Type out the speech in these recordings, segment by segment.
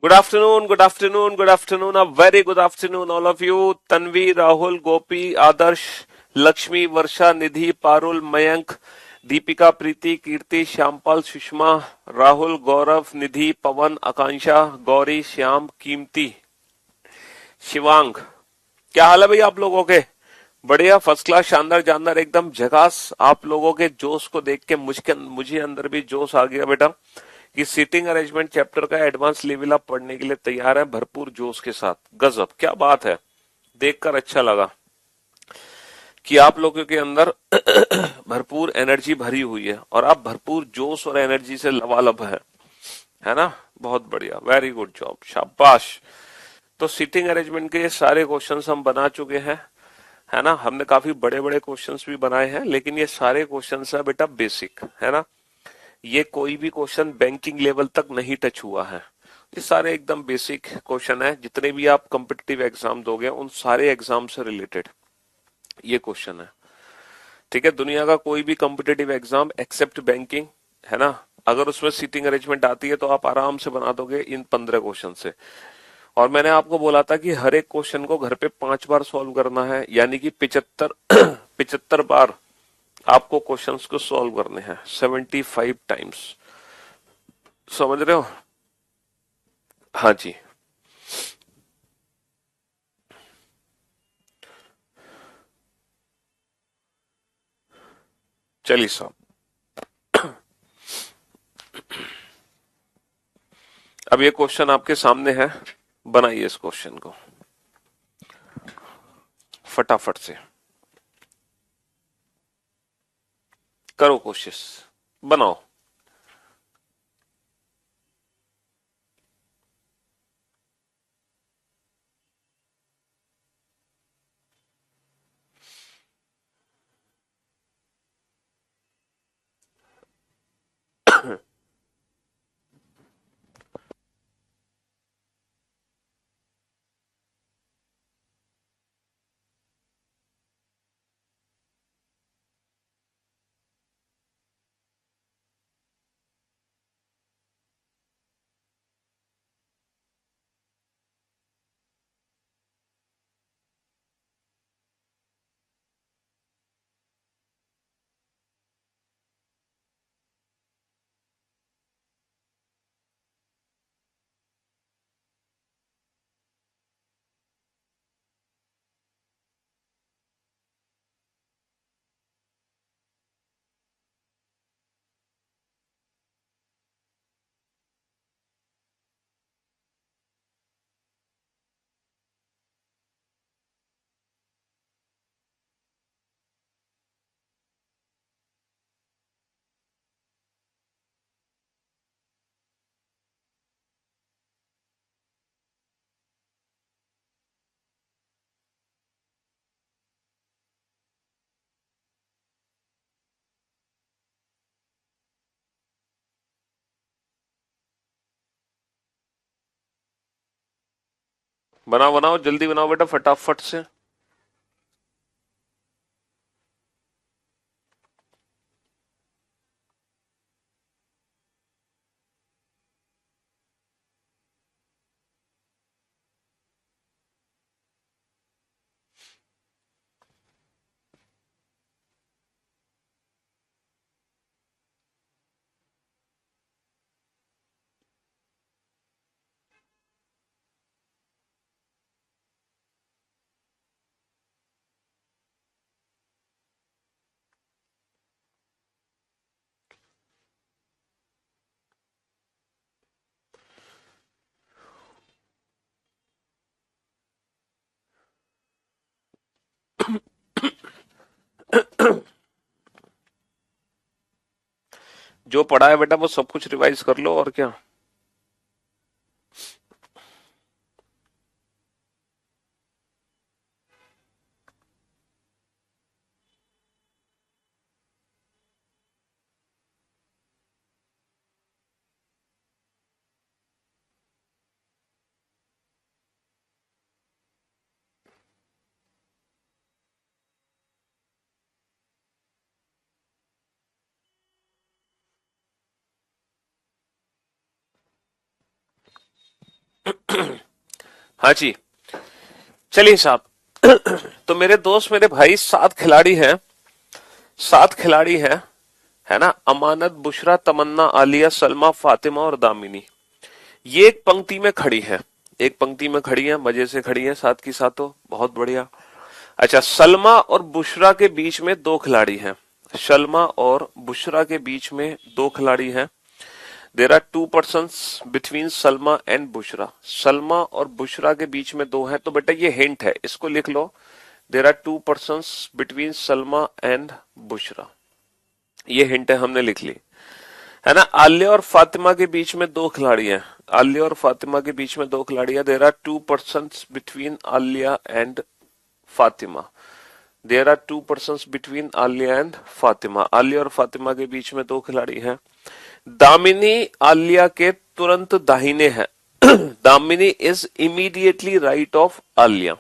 Good afternoon, good afternoon, good afternoon. A very good afternoon, all of you. Tanvi, Rahul, Gopi, Adarsh, Lakshmi, Varsha, Nidhi, Parul, Mayank, Deepika, प्रीति, कीर्ति, श्यामपाल, सुषमा, राहुल, गौरव, निधि, पवन, आकांक्षा, गौरी, श्याम, कीमती, शिवांग। क्या हाल है भाई आप लोगों के? बढ़िया, फर्स्ट क्लास, शानदार जानदार, एकदम झकास। आप लोगों के जोश को देख के मुझे अंदर भी जोश आ गया बेटा कि सीटिंग अरेंजमेंट चैप्टर का एडवांस लेवल आप पढ़ने के लिए तैयार है भरपूर जोश के साथ। गजब, क्या बात है। देखकर अच्छा लगा कि आप लोगों के अंदर भरपूर एनर्जी भरी हुई है और आप भरपूर जोश और एनर्जी से लबालब है ना? बहुत बढ़िया, वेरी गुड जॉब, शाबाश। तो सीटिंग अरेंजमेंट के ये सारे क्वेश्चंस हम बना चुके हैं, है ना? हमने काफी बड़े बड़े क्वेश्चंस भी बनाए हैं, लेकिन ये सारे क्वेश्चंस है बेटा बेसिक, है ना? ये कोई भी क्वेश्चन बैंकिंग लेवल तक नहीं टच हुआ है। ये सारे एकदम बेसिक क्वेश्चन है, जितने भी आप कॉम्पिटिटिव एग्जाम दोगे उन सारे एग्जाम से रिलेटेड ये क्वेश्चन है। ठीक है, दुनिया का कोई भी कॉम्पिटिटिव एग्जाम एक्सेप्ट बैंकिंग, है ना, अगर उसमें सीटिंग अरेंजमेंट आती है तो आप आराम से बना दोगे इन 15 क्वेश्चन से। और मैंने आपको बोला था कि हर एक क्वेश्चन को घर पे 5 बार सॉल्व करना है, यानी कि 75 75 बार आपको क्वेश्चंस को सॉल्व करने हैं, 75 टाइम्स। समझ रहे हो? हाँ जी। चलिए साहब, अब ये क्वेश्चन आपके सामने है, बनाइए इस क्वेश्चन को फटाफट से। करो कोशिश, बनाओ। बनाओ बनाओ, जल्दी बनाओ बेटा, फटाफट से। जो पढ़ा है बेटा वो सब कुछ रिवाइज कर लो, और क्या। हाँ जी, चलिए साहब। तो मेरे दोस्त मेरे भाई 7 खिलाड़ी हैं, 7 खिलाड़ी हैं, है ना। अमानत, बुशरा, तमन्ना, आलिया, सलमा, फातिमा और दामिनी। ये एक पंक्ति में खड़ी है, एक पंक्ति में खड़ी है, मजे से खड़ी है, साथ की साथों, बहुत बढ़िया। अच्छा, सलमा और बुशरा के बीच में 2 खिलाड़ी हैं। सलमा और बुशरा के बीच में 2 खिलाड़ी हैं। There are 2 persons between Salma and Bushra. Salma और बुशरा के बीच में 2 हैं, तो बेटा ये हिंट है, इसको लिख लो। There are 2 persons between Salma and Bushra. ये हिंट है, हमने लिख ली, है ना। आलिया और फातिमा के बीच में 2 खिलाड़ी हैं। आलिया और फातिमा के बीच में 2 खिलाड़ी हैं। There are 2 persons between Alia and Fatima. There are 2 persons between Alia and Fatima. Alia और फातिमा के बीच में 2 खिलाड़ी हैं। दामिनी आलिया के तुरंत दाहिने है। Damini is immediately right of Alia.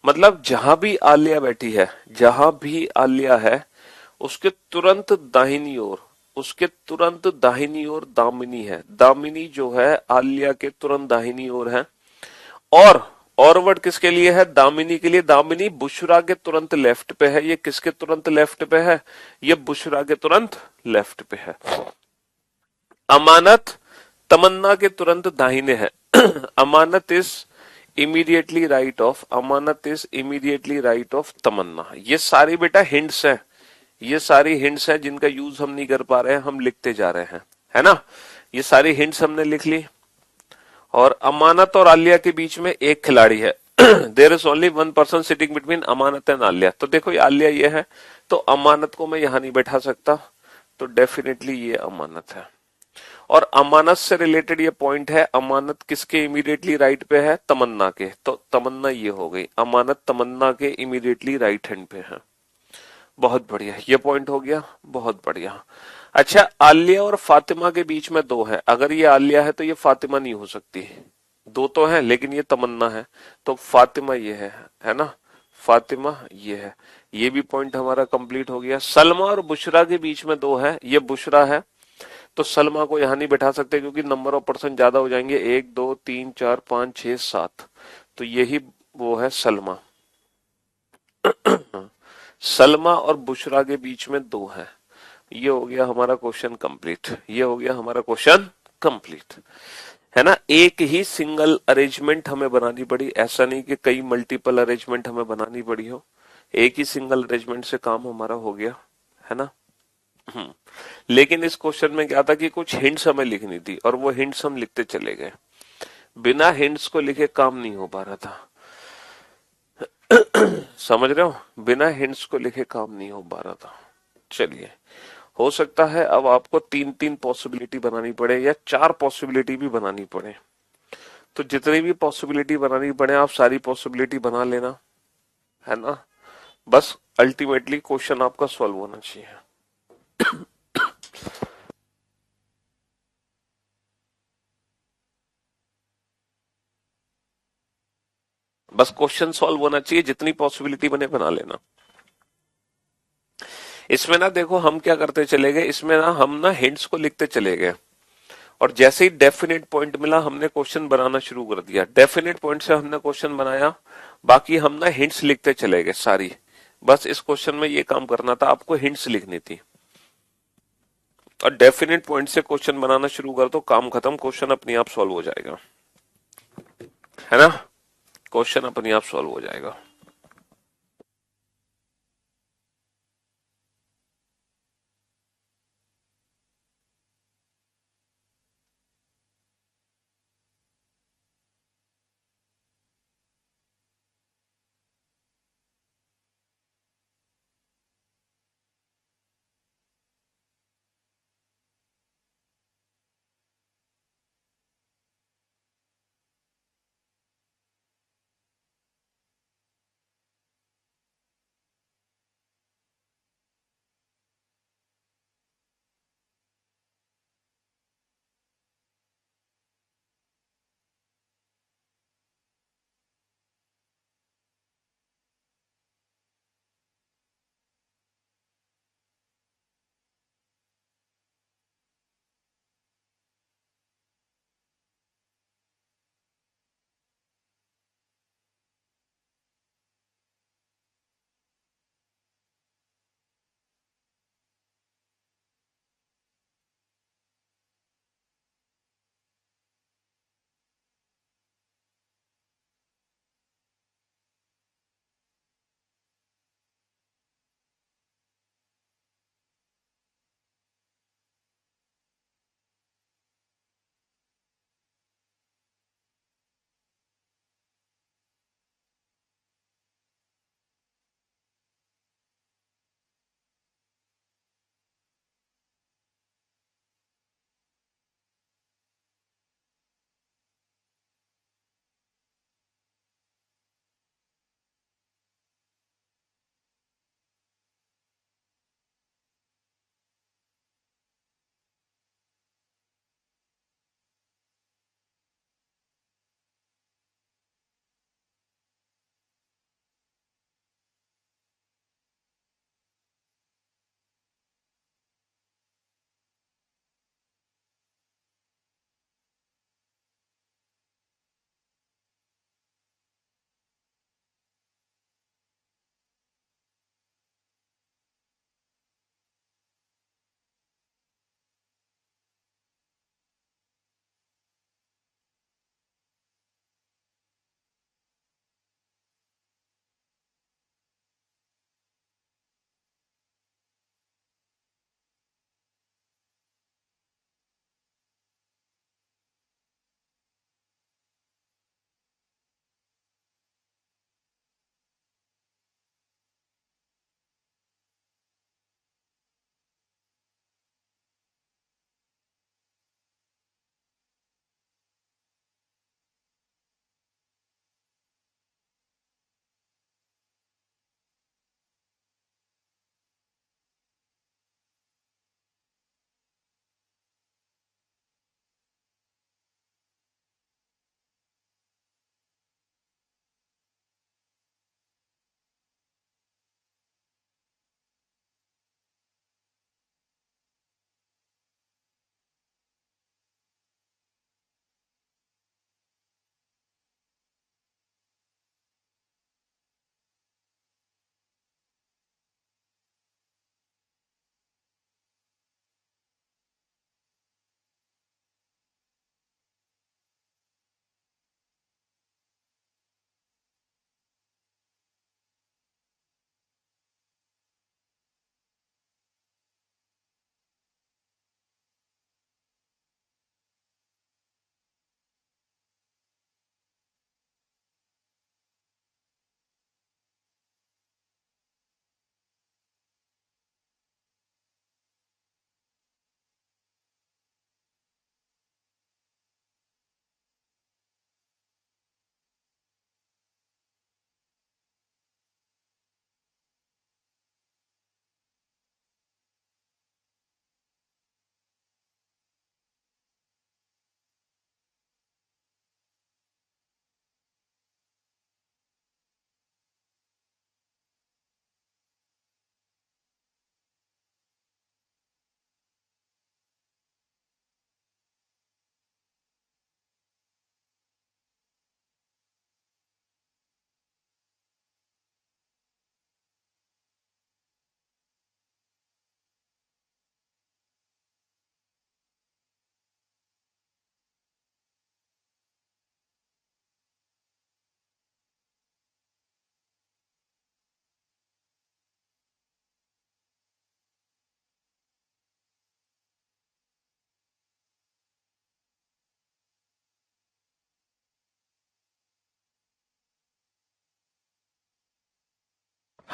मतलब जहां भी आलिया बैठी है, जहां भी आलिया है, उसके तुरंत दाहिनी ओर, उसके तुरंत दाहिनी ओर दामिनी है। दामिनी जो है आलिया के तुरंत दाहिनी ओर है। और वर्ड किसके लिए है? दामिनी के लिए। दामिनी बुशरा के तुरंत लेफ्ट पे है। ये किसके तुरंत लेफ्ट पे है? ये बुशरा के तुरंत लेफ्ट पे है। अमानत तमन्ना के तुरंत दाहिने है। Amanat is immediately right of, Amanat is immediately right of Tamanna. ये सारी बेटा हिंट्स हैं, ये सारी हिंट्स हैं जिनका यूज हम नहीं कर पा रहे हैं, हम लिखते जा रहे हैं, है ना। ये सारी हिंट्स हमने लिख ली। और अमानत और आलिया के बीच में 1 खिलाड़ी है। There is only 1 person sitting between Amanat and Alia. तो देखो ये आलिया ये है, तो अमानत को मैं यहां नहीं बैठा सकता, तो डेफिनेटली ये अमानत है। और अमानत से रिलेटेड ये पॉइंट है, अमानत किसके इमीडिएटली राइट पे है? तमन्ना के। तो तमन्ना ये हो गई, अमानत तमन्ना के इमीडिएटली राइट हैंड पे है। बहुत बढ़िया, ये पॉइंट हो गया, बहुत बढ़िया। अच्छा, आलिया और फातिमा के बीच में 2 है। अगर ये आलिया है तो ये फातिमा नहीं हो सकती। 2 तो है लेकिन ये तमन्ना है, तो फातिमा ये है ना। फातिमा ये है। ये भी पॉइंट हमारा कंप्लीट हो गया। सलमा और बुशरा के बीच में 2 है, ये बुशरा है, तो सलमा को यहां नहीं बैठा सकते क्योंकि नंबर ऑफ पर्सन ज्यादा हो जाएंगे, 1 2 3 4 5 6 7, तो यही वो है सलमा। सलमा और बुशरा के बीच में 2 है। ये हो गया हमारा क्वेश्चन कंप्लीट, ये हो गया हमारा क्वेश्चन कंप्लीट, है ना। एक ही सिंगल अरेंजमेंट हमें बनानी पड़ी, ऐसा नहीं कि कई मल्टीपल अरेंजमेंट हमें बनानी पड़ी हो। एक ही सिंगल अरेंजमेंट से काम हमारा हो गया, है ना। लेकिन इस क्वेश्चन में क्या था कि कुछ हिंट्स हमें लिखनी थी और वो हिंट्स हम लिखते चले गए। बिना हिंट्स को लिखे काम नहीं हो पा रहा था। समझ रहे हो? बिना हिंट्स को लिखे काम नहीं हो पा रहा था। चलिए, हो सकता है अब आपको 3 3 पॉसिबिलिटी बनानी पड़े या 4 पॉसिबिलिटी भी बनानी पड़े। तो जितनी भी पॉसिबिलिटी बनानी पड़े आप सारी पॉसिबिलिटी बना लेना, है ना। बस अल्टीमेटली क्वेश्चन आपका सॉल्व होना चाहिए। बस क्वेश्चन सॉल्व होना चाहिए, जितनी पॉसिबिलिटी बने बना लेना। इसमें ना देखो हम क्या करते चले गए, इसमें ना हम ना हिंट्स को लिखते चले गए और जैसे ही डेफिनेट पॉइंट मिला हमने क्वेश्चन बनाना शुरू कर दिया। डेफिनेट पॉइंट से हमने क्वेश्चन बनाया, बाकी हम ना हिंट्स लिखते चले गए सारी। बस इस क्वेश्चन में ये काम करना था, आपको हिंट्स लिखनी थी और डेफिनेट पॉइंट से क्वेश्चन बनाना शुरू कर दो, काम खत्म, क्वेश्चन अपने आप सॉल्व हो जाएगा, है ना। क्वेश्चन अपने आप सॉल्व हो जाएगा।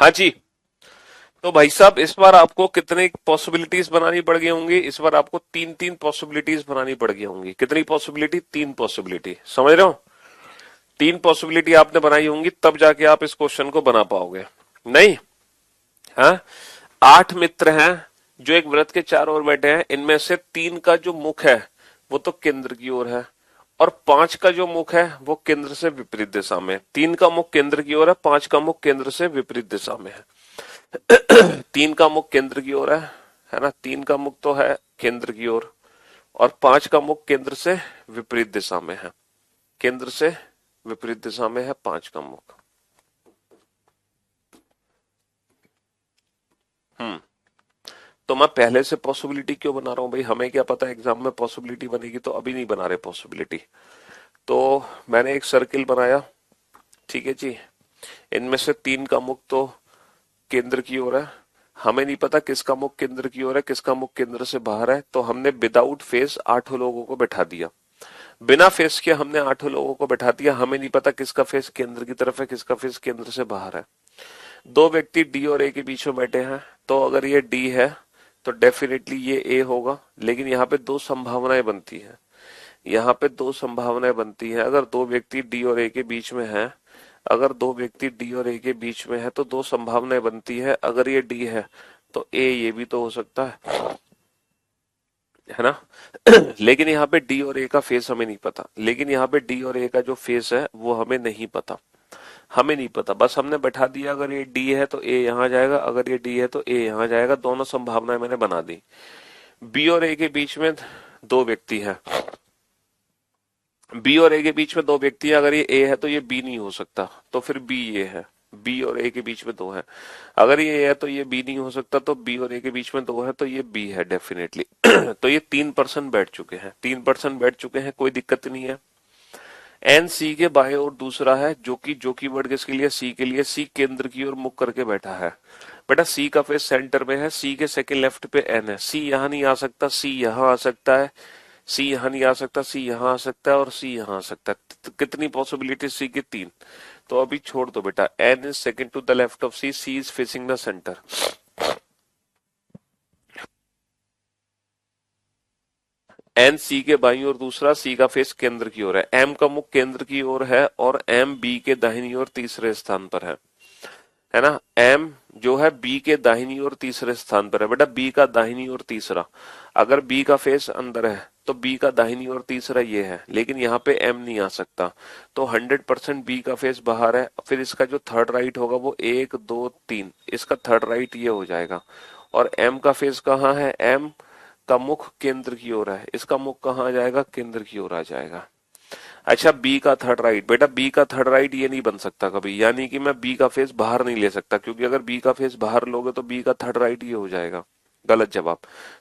हाँ जी। तो भाई साहब इस बार आपको कितने पॉसिबिलिटीज बनानी पड़ गई होंगी? इस बार आपको तीन तीन पॉसिबिलिटीज बनानी पड़ गई होंगी। कितनी पॉसिबिलिटी? तीन पॉसिबिलिटी। समझ रहे हो? तीन पॉसिबिलिटी आपने बनाई होंगी, तब जाके आप इस क्वेश्चन को बना पाओगे। नहीं? हाँ। 8 मित्र हैं जो एक व्रत के चारों ओर बैठे हैं। इनमें से 3 का जो मुख है वो तो केंद्र की ओर है, और 5 का जो मुख है वो केंद्र से विपरीत दिशा में है। 3 का मुख केंद्र की ओर है, 5 का मुख केंद्र से विपरीत दिशा में है। 3 का मुख केंद्र की ओर है ना? 3 का मुख तो है केंद्र की ओर, और 5 का मुख केंद्र से विपरीत दिशा में है। केंद्र से विपरीत दिशा में है 5 का मुख। हम्म। तो मैं पहले से पॉसिबिलिटी क्यों बना रहा हूं भाई? हमें क्या पता एग्जाम में पॉसिबिलिटी बनेगी, तो अभी नहीं बना रहे पॉसिबिलिटी। तो मैंने एक सर्किल बनाया, ठीक है जी। इनमें से 3 का मुख तो केंद्र की ओर है। हमें नहीं पता किसका मुख केंद्र की ओर है, किसका मुख केंद्र से बाहर है। तो हमने विदाउट फेस 8 लोगों को बैठा दिया। बिना फेस के हमने 8 लोगों को बैठा दिया। हमें नहीं पता किसका फेस केंद्र की तरफ है, किसका फेस केंद्र से बाहर है। दो व्यक्ति डी और ए के बीच में बैठे हैं, तो अगर ये डी है तो डेफिनेटली ये ए होगा। लेकिन यहाँ पे दो संभावनाएं बनती हैं। यहाँ पे दो संभावनाएं बनती हैं। अगर दो व्यक्ति डी और ए के बीच में हैं, अगर दो व्यक्ति डी और ए के बीच में है तो दो संभावनाएं बनती है। अगर ये डी है तो ए ये भी तो हो सकता है ना? लेकिन यहाँ पे डी और ए का फेस हमें नहीं पता। लेकिन यहाँ पे डी और ए का जो फेस है वो हमें नहीं पता। हमें नहीं पता, बस हमने बैठा दिया। अगर ये डी है तो ए यहां जाएगा, अगर ये डी है तो ए यहां जाएगा। दोनों संभावनाएं मैंने बना दी। बी और ए के बीच में दो व्यक्ति हैं। बी और ए के बीच में दो व्यक्ति है। अगर ये ए है तो ये बी नहीं हो सकता, तो फिर बी ये है। बी और ए के बीच में दो है। अगर ये ए है तो ये बी नहीं हो सकता, तो बी और ए के बीच में दो है तो ये बी है डेफिनेटली। तो ये 3% बैठ चुके हैं। 3% बैठ चुके हैं, कोई दिक्कत नहीं है। एन सी के बाएं और दूसरा है, जो की वर्ड किसके लिए? सी के लिए। सी केंद्र की ओर मुख करके बैठा है। बेटा सी का फेस सेंटर में है। सी के सेकंड लेफ्ट पे एन है। सी यहां नहीं आ सकता, सी यहां आ सकता है। सी यहां नहीं आ सकता, सी यहां आ सकता है, और सी यहां आ सकता है। तो कितनी पॉसिबिलिटी? सी की 3। तो अभी छोड़ दो बेटा। N is second to the left of C is facing the centre. N C के बाईं ओर दूसरा, सी का फेस केंद्र की ओर है। एम का मुख केंद्र की ओर है, और एम बी के दाहिनी ओर तीसरे स्थान पर है ना? एम जो है बी के दाहिनी ओर तीसरे स्थान पर है। बेटा बी का दाहिनी ओर तीसरा, अगर बी का फेस अंदर है तो बी का दाहिनी ओर तीसरा ये है। लेकिन यहाँ पे एम नहीं आ सकता, तो 100% बी का फेस बाहर है। फिर इसका जो थर्ड राइट होगा वो 1 2 3, इसका थर्ड राइट ये हो जाएगा। और एम का फेस कहाँ है? एम का मुख केंद्र की ओर है। इसका मुख कहाँ आ जाएगा? केंद्र की ओर आ जाएगा। अच्छा, बी का थर्ड राइट। बेटा बी का थर्ड राइट ये नहीं बन सकता कभी, यानी कि मैं बी का फेस बाहर नहीं ले सकता, क्योंकि अगर बी का फेस बाहर लोगे तो बी का थर्ड राइट ये हो जाएगा। गलत जवाब।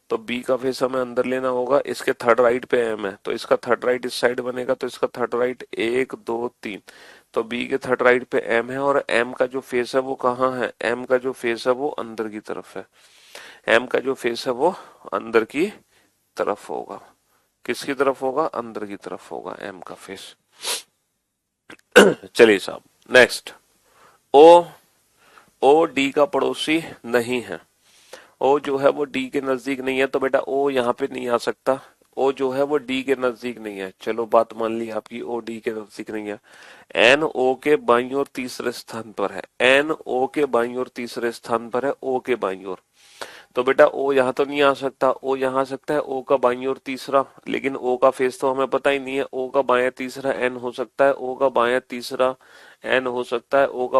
तो बी का फेस हमें अंदर लेना होगा। इसके थर्ड राइट पे एम है, तो इसका थर्ड राइट इस साइड बनेगा। तो इसका थर्ड राइट 1 2 3। तो बी के थर्ड राइट पे एम है, और एम का जो फेस है वो कहाँ है? एम का जो फेस है वो अंदर की तरफ है। एम का जो फेस है वो अंदर की तरफ होगा। किसकी तरफ होगा? अंदर की तरफ होगा एम का फेस। चलिए साहब, नेक्स्ट। ओ ओ डी का पड़ोसी नहीं है। ओ जो है वो डी के नजदीक नहीं है, तो बेटा ओ यहाँ पे नहीं आ सकता। ओ जो है वो डी के नजदीक नहीं है। चलो बात मान ली आपकी, ओ डी के नजदीक नहीं है। एन ओ के बाईं ओर तीसरे स्थान पर है। एन ओ के बाईं ओर तीसरे स्थान पर है, ओ के बाईं ओर। तो बेटा ओ यहाँ तो नहीं आ सकता, ओ यहाँ आ सकता है। ओ का बाईं ओर तीसरा, लेकिन ओ का फेस तो हमें पता ही नहीं है। ओ का बायां तीसरा एन हो सकता है, ओ का बायां तीसरा एन हो सकता है, ओ का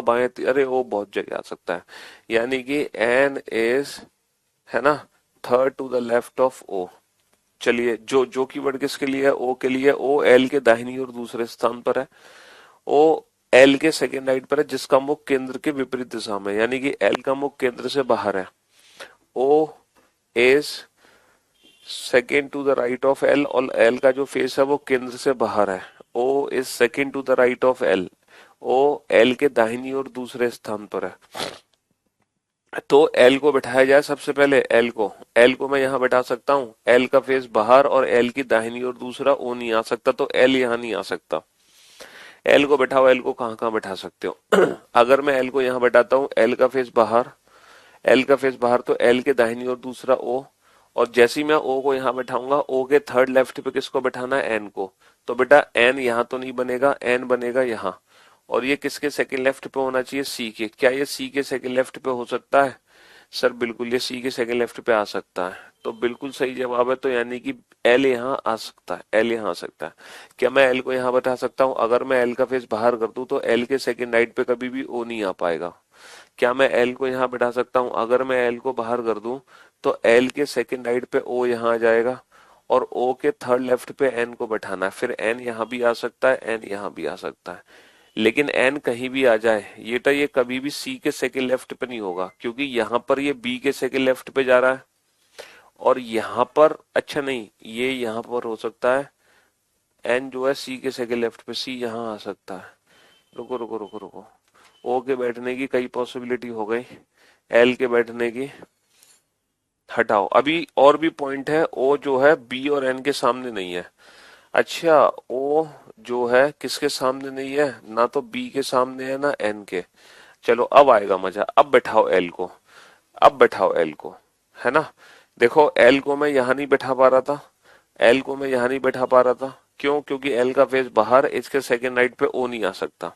अरे ओ बहुत जगह आ सकता है। यानी कि एन इज, है ना, third to the left of O. चलिए, जो की वर्ड किसके लिए है? ओ के लिए। ओ एल के दाहिनी ओर दूसरे स्थान पर है। ओ एल के सेकेंड राइट पर है, जिसका मुख केंद्र के विपरीत दिशा में, यानी कि एल का मुख केंद्र से बाहर है। O is second to the right of L, और एल का जो फेस है वो केंद्र से बाहर है। O is second to the right of L. O L के दाहिनी ओर दूसरे स्थान पर है। तो एल को बैठाया जाए सबसे पहले। एल को मैं यहां बैठा सकता हूं। एल का फेस बाहर और एल की दाहिनी ओर दूसरा, ओ नहीं आ सकता, तो एल यहां नहीं आ सकता। एल को बैठाओ, एल को कहाँ कहाँ बैठा सकते हो। अगर मैं एल को यहाँ बैठाता हूँ, एल का फेस बाहर, एल का फेस बाहर, तो एल के दाहिनी ओर दूसरा ओ, और जैसे ही मैं ओ को यहाँ बैठाऊंगा, ओ के थर्ड लेफ्ट पे किसको बैठाना है, एन को। तो बेटा एन यहाँ तो नहीं बनेगा, एन बनेगा यहाँ। और ये किसके सेकंड लेफ्ट पे होना चाहिए, सी के। क्या ये सी के सेकंड लेफ्ट पे हो सकता है सर? बिल्कुल, ये सी के सेकंड लेफ्ट पे आ सकता है। तो बिल्कुल सही जवाब है। तो यानी कि एल यहाँ आ सकता है, एल यहाँ आ सकता है। क्या मैं एल को यहाँ बैठा सकता हूँ? अगर मैं एल का फेस बाहर कर दूं तो एल के सेकंड राइट पे कभी भी ओ नहीं आ पाएगा। क्या मैं एल को यहाँ बैठा सकता हूँ? अगर मैं एल को बाहर कर दूं तो एल के सेकंड राइट पे ओ यहाँ आ जाएगा, और ओ के थर्ड लेफ्ट पे एन को बैठाना है। फिर एन यहाँ भी आ सकता है, एन यहाँ भी आ सकता है। लेकिन एन कहीं भी आ जाए, ये कभी भी सी के सेकंड लेफ्ट पे नहीं होगा, क्योंकि यहाँ पर ये बी के सेकंड लेफ्ट पे जा रहा है, और यहाँ पर अच्छा नहीं, ये यहाँ पर हो सकता है। एन जो है सी के सेकंड लेफ्ट पे, सी यहाँ आ सकता है। रुको रुको रुको रुको, ओ के बैठने की कई पॉसिबिलिटी हो गई, एल के बैठने की हटाओ। अभी और भी पॉइंट है, ओ जो है बी और एन के सामने नहीं है। अच्छा, ओ जो है किसके सामने नहीं है? ना तो बी के सामने है ना एन के। चलो अब आएगा मजा। अब बैठाओ एल को, अब बैठाओ एल को, है ना। देखो एल को मैं यहां नहीं बैठा पा रहा था, एल को मैं यहां नहीं बैठा पा रहा था। क्यों? क्योंकि एल का फेस बाहर, इसके सेकंड राइट पे ओ नहीं आ सकता।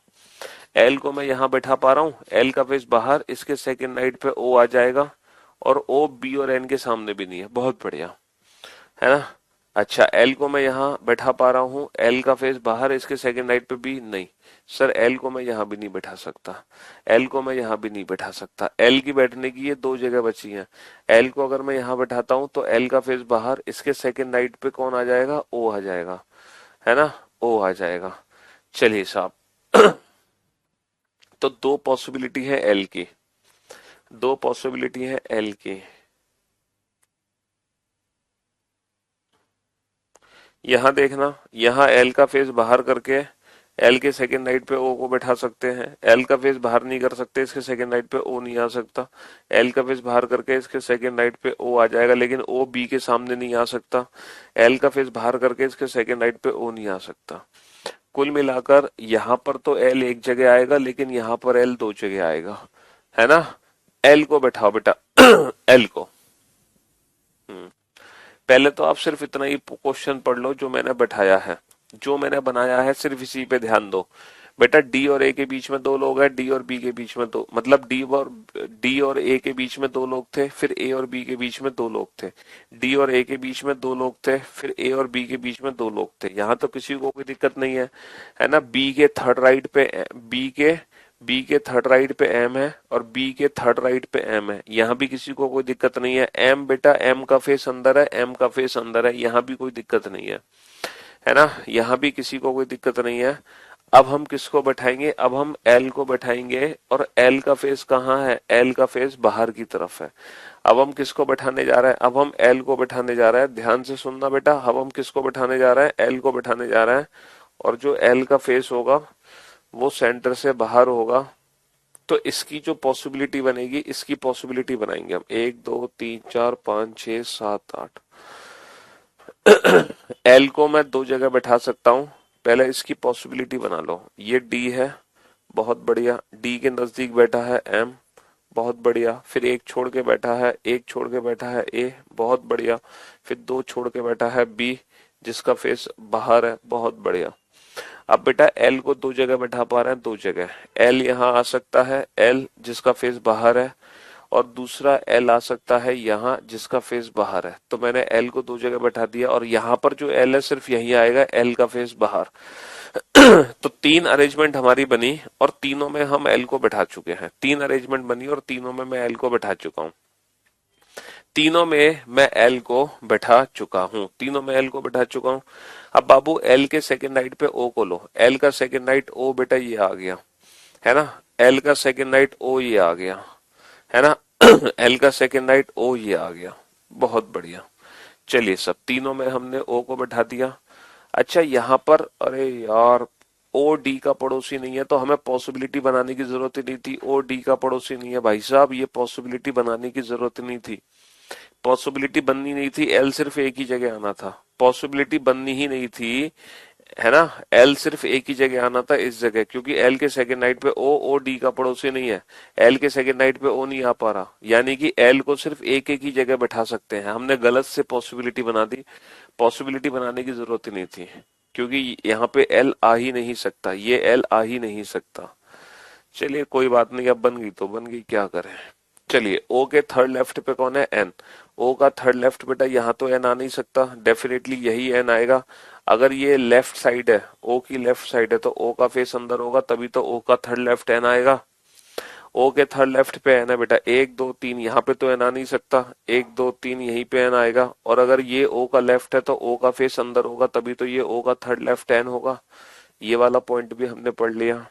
एल को मैं यहां बैठा पा रहा हूं, एल का फेस बाहर, इसके सेकंड राइट पे ओ आ जाएगा, और ओ बी और एन के सामने भी नहीं है। बहुत बढ़िया, है ना। अच्छा, एल को मैं यहाँ बैठा पा रहा हूँ, एल का फेस बाहर, इसके सेकंड राइट पे भी नहीं। सर एल को मैं यहाँ भी नहीं बैठा सकता, एल को मैं यहाँ भी नहीं बैठा सकता। एल की बैठने की ये दो जगह बची हैं। एल को अगर मैं यहाँ बैठाता हूँ तो एल का फेस बाहर, इसके सेकंड राइट पे कौन आ जाएगा, ओ आ जाएगा, है ना, ओ आ जाएगा। चलिए साहब, तो दो पॉसिबिलिटी है एल की, दो पॉसिबिलिटी है एल की। यहां देखना, यहां एल का फेस बाहर करके एल के सेकंड राइट पे ओ को बैठा सकते हैं। एल का फेस बाहर नहीं कर सकते, इसके सेकंड राइट पे ओ नहीं आ सकता। एल का फेस बाहर करके इसके सेकंड राइट पे ओ आ जाएगा, लेकिन ओ बी के सामने नहीं आ सकता। एल का फेस बाहर करके इसके सेकंड राइट पे ओ नहीं आ सकता। कुल मिलाकर यहाँ पर तो एल एक जगह आएगा, लेकिन यहाँ पर एल दो जगह आएगा, है ना। एल को बैठाओ बेटा, एल को। हम्म पहले तो आप सिर्फ इतना ही क्वेश्चन पढ़ लो जो मैंने बैठाया है, जो मैंने बनाया है, सिर्फ इसी पे ध्यान दो। बेटा डी और ए के बीच में दो लोग हैं, डी और बी के बीच में दो, मतलब डी और ए के बीच में दो लोग थे, फिर ए और बी के बीच में दो लोग थे। डी और ए के बीच में दो लोग थे, फिर ए और बी के बीच में दो लोग थे। यहाँ तो किसी को कोई दिक्कत नहीं है ना। बी के थर्ड राइट पे एम है, और बी के थर्ड राइट पे एम है। यहाँ भी किसी को कोई दिक्कत नहीं है। एम बेटा, एम का फेस अंदर है, एम का फेस अंदर है, यहाँ भी कोई दिक्कत नहीं है ना। यहाँ भी किसी को कोई दिक्कत नहीं है। अब हम किसको बैठाएंगे? अब हम एल को बैठाएंगे, और एल का फेस कहाँ है? एल का फेस बाहर की तरफ है। अब हम किसको बैठाने जा रहे हैं? अब हम एल को बैठाने जा रहे हैं। ध्यान से सुनना बेटा, अब हम किसको बैठाने जा रहे हैं? एल को बैठाने जा रहे हैं। और जो एल का फेस होगा वो सेंटर से बाहर होगा। तो इसकी जो पॉसिबिलिटी बनेगी, इसकी पॉसिबिलिटी बनाएंगे हम। 1 2 3 4 5 6 7 8। एल को मैं दो जगह बैठा सकता हूं। पहले इसकी पॉसिबिलिटी बना लो। ये डी है, बहुत बढ़िया। डी के नजदीक बैठा है एम, बहुत बढ़िया। फिर एक छोड़ के बैठा है, एक छोड़ के बैठा है ए, बहुत बढ़िया। फिर दो छोड़ के बैठा है बी, जिसका फेस बाहर है, बहुत बढ़िया। अब बेटा एल को दो जगह बैठा पा रहे हैं, दो जगह। एल यहाँ आ सकता है, एल जिसका फेस बाहर है, और दूसरा एल आ सकता है यहाँ, जिसका फेस बाहर है। तो मैंने एल को दो जगह बैठा दिया, और यहाँ पर जो एल है सिर्फ यही आएगा, एल का फेस बाहर। तो तीन अरेंजमेंट हमारी बनी, और तीनों में हम एल को बैठा चुके हैं। तीन अरेंजमेंट बनी और तीनों में मैं एल को बैठा चुका हूँ। तीनों में मैं एल को बैठा चुका हूं, तीनों में एल को बैठा चुका हूं। अब बाबू एल के सेकंड राइट पे ओ को लो। एल का सेकंड राइट ओ बेटा ये आ गया, है ना। एल का सेकंड राइट ओ ये आ गया, है ना। एल का सेकंड राइट ओ ये आ गया, बहुत बढ़िया। चलिए सब तीनों में हमने ओ को बैठा दिया। अच्छा यहाँ पर, अरे यार, ओ डी का पड़ोसी नहीं है, तो हमें पॉसिबिलिटी बनाने की जरूरत ही नहीं थी। ओ डी का पड़ोसी नहीं है भाई साहब, ये पॉसिबिलिटी बनाने की जरूरत नहीं थी। पॉसिबिलिटी बननी नहीं थी, एल सिर्फ एक ही जगह आना था। पॉसिबिलिटी बननी ही नहीं थी, है ना। एल सिर्फ एक ही जगह आना था, इस जगह, क्योंकि एल के सेकंड नाइट पे ओ डी का पड़ोसी नहीं है। एल के सेकंड नाइट पे ओ नहीं आ पा रहा, यानी कि एल को सिर्फ एक एक ही जगह बैठा सकते हैं। हमने गलत से पॉसिबिलिटी बना दी, पॉसिबिलिटी बनाने की जरूरत ही नहीं थी, क्योंकि यहाँ पे एल आ ही नहीं सकता, ये एल आ ही नहीं सकता। चलिए कोई बात नहीं, अब बन गई तो बन गई, क्या करें। चलिए ओ के थर्ड लेफ्ट पे कौन है, एन। ओ का थर्ड लेफ्ट बेटा, यहाँ तो एन आ नहीं सकता, डेफिनेटली यही एन आएगा। अगर ये लेफ्ट साइड है, ओ की लेफ्ट साइड है, तो ओ का फेस अंदर होगा, तभी तो ओ का थर्ड लेफ्ट एन आएगा। ओ के थर्ड लेफ्ट पे एन है बेटा, एक दो तीन, यहाँ पे तो एन आ नहीं सकता, एक दो तीन यहीं पे एन आएगा। और अगर ये ओ का लेफ्ट है तो ओ का फेस अंदर होगा, तभी तो ये ओ का थर्ड लेफ्ट एन होगा। ये वाला पॉइंट भी हमने पढ़ लिया।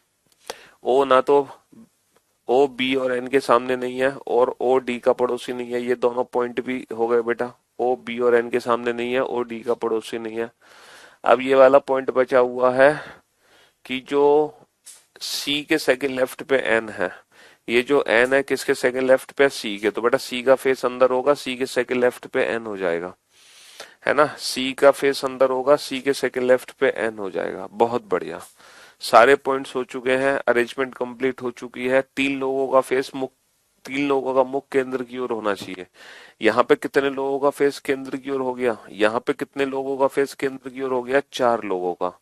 ओ ना तो ओ बी और एन के सामने नहीं है, और ओ डी का पड़ोसी नहीं है, ये दोनों पॉइंट भी हो गए बेटा। ओ बी और एन के सामने नहीं है, ओ डी का पड़ोसी नहीं है। अब ये वाला पॉइंट बचा हुआ है कि जो सी के सेकंड लेफ्ट पे एन है, ये जो एन है किसके सेकंड लेफ्ट पे, सी के, तो बेटा सी का फेस अंदर होगा, सी के सेकंड लेफ्ट पे एन हो जाएगा, है ना। सी का फेस अंदर होगा, सी के सेकंड लेफ्ट पे एन हो जाएगा। बहुत बढ़िया, सारे पॉइंट्स हो चुके हैं, अरेंजमेंट कंप्लीट हो चुकी है। तीन लोगों का फेस मुख, तीन लोगों का मुख केंद्र की ओर होना चाहिए। यहाँ पे कितने लोगों का फेस केंद्र की ओर हो गया, यहाँ पे कितने लोगों का फेस केंद्र की ओर हो गया, चार लोगों का।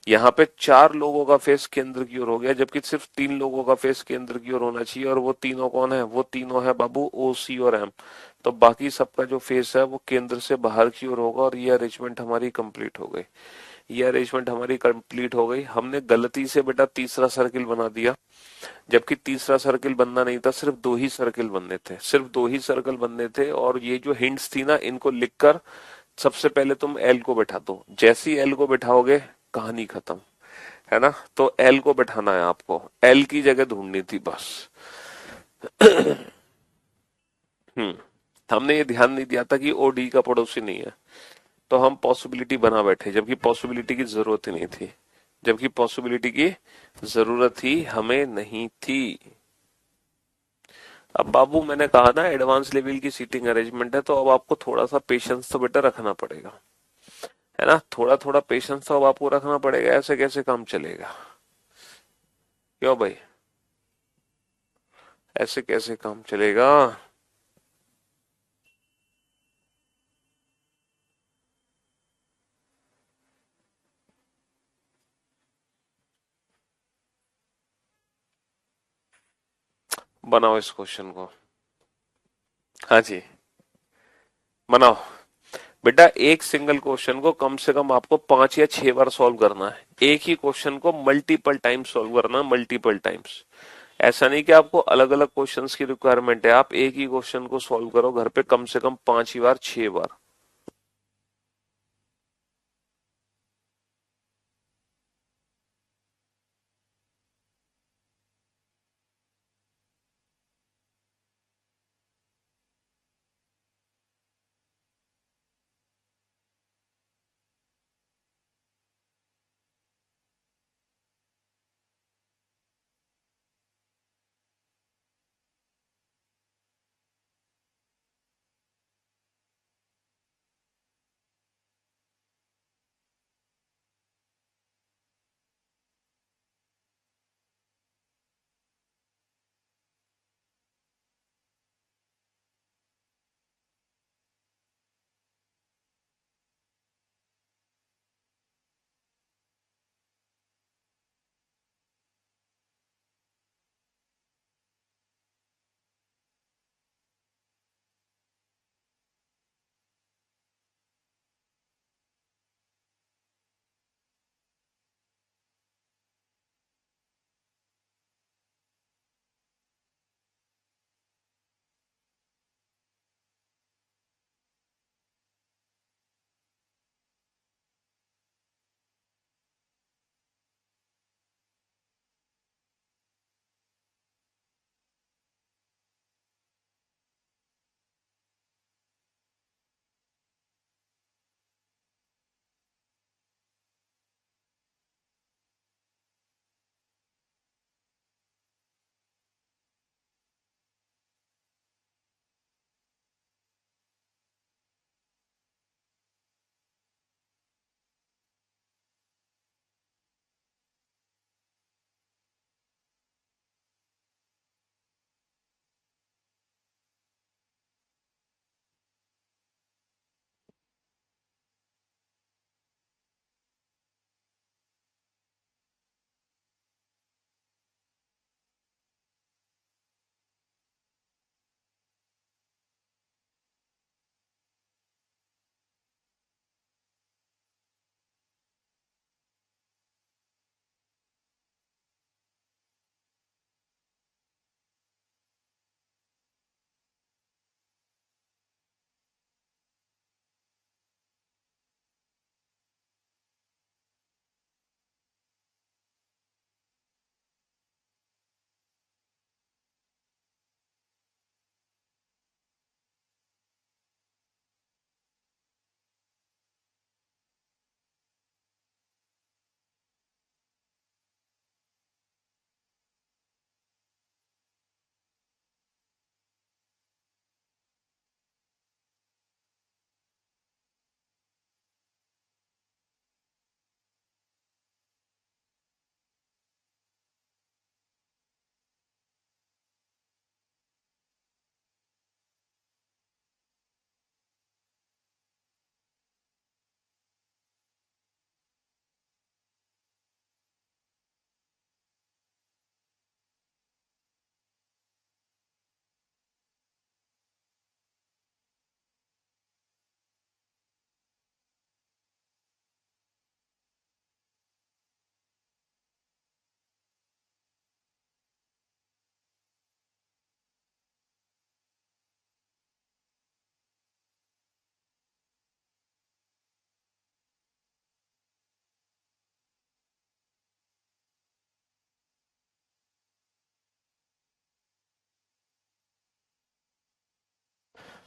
यहाँ पे चार लोगों का फेस केंद्र की ओर हो गया, जबकि सिर्फ तीन लोगों का फेस केंद्र की ओर होना चाहिए, और वो तीनों कौन है, वो तीनों है बाबू ओ सी और एम। तो बाकी सबका जो फेस है वो केंद्र से बाहर की ओर होगा, और ये अरेंजमेंट हमारी कंप्लीट हो गई। ये अरेंजमेंट हमारी कंप्लीट हो गई। हमने गलती से बेटा तीसरा सर्किल बना दिया, जबकि तीसरा सर्किल बनना नहीं था, सिर्फ दो ही सर्किल बनने थे, सिर्फ दो ही सर्कल बनने थे। और ये जो हिंट्स थी ना, इनको लिखकर सबसे पहले तुम एल को बैठा दो, जैसे ही एल को बैठाओगे कहानी खत्म, है ना। तो एल को बैठाना है आपको, एल की जगह ढूंढनी थी बस। हम्म हमने ये ध्यान नहीं दिया था कि ओ डी का पड़ोसी नहीं है, तो हम पॉसिबिलिटी बना बैठे, जबकि पॉसिबिलिटी की जरूरत ही नहीं थी, जबकि पॉसिबिलिटी की जरूरत ही हमें नहीं थी। अब बाबू मैंने कहा ना एडवांस लेवल की सीटिंग अरेंजमेंट है, तो अब आपको थोड़ा सा पेशेंस तो बेटा रखना पड़ेगा, है ना। थोड़ा थोड़ा पेशेंस तो अब आपको रखना पड़ेगा, ऐसे कैसे काम चलेगा, क्यों भाई, ऐसे कैसे काम चलेगा। बनाओ इस क्वेश्चन को। हाँ जी, बनाओ बेटा। एक सिंगल क्वेश्चन को कम से कम आपको 5 या 6 बार सॉल्व करना है, एक ही क्वेश्चन को मल्टीपल टाइम्स सॉल्व करना है, मल्टीपल टाइम्स। ऐसा नहीं कि आपको अलग अलग क्वेश्चंस की रिक्वायरमेंट है, आप एक ही क्वेश्चन को सॉल्व करो घर पे कम से कम 5 ही बार 6 बार।